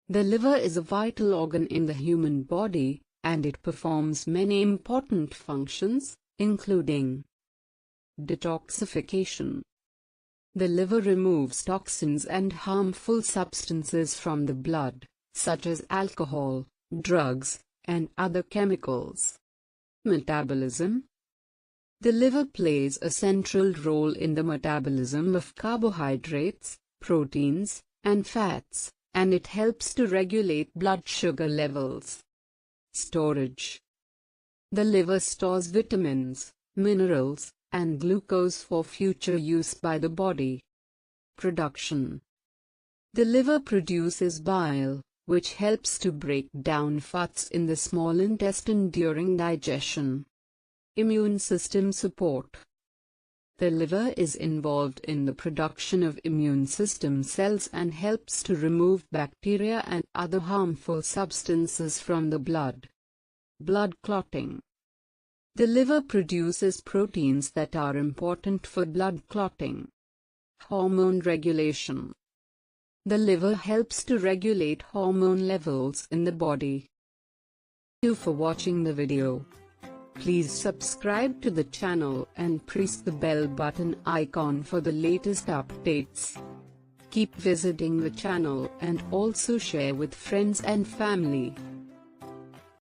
The liver is a vital organ in the human body, and it performs many important functions, including detoxification. The liver removes toxins and harmful substances from the blood, such as alcohol, drugs, and other chemicals. Metabolism. The liver plays a central role in the metabolism of carbohydrates, proteins, and fats, and it helps to regulate blood sugar levels. Storage. The liver stores vitamins, minerals, and glucose for future use by the body. Production. The liver produces bile, which helps to break down fats in the small intestine during digestion. Immune system support. The liver is involved in the production of immune system cells and helps to remove bacteria and other harmful substances from the blood. Blood clotting. The liver produces proteins that are important for blood clotting. Hormone regulation. The liver helps to regulate hormone levels in the body. Thank you for watching the video. Please subscribe to the channel and press the bell button icon for the latest updates. Keep visiting the channel and also share with friends and family.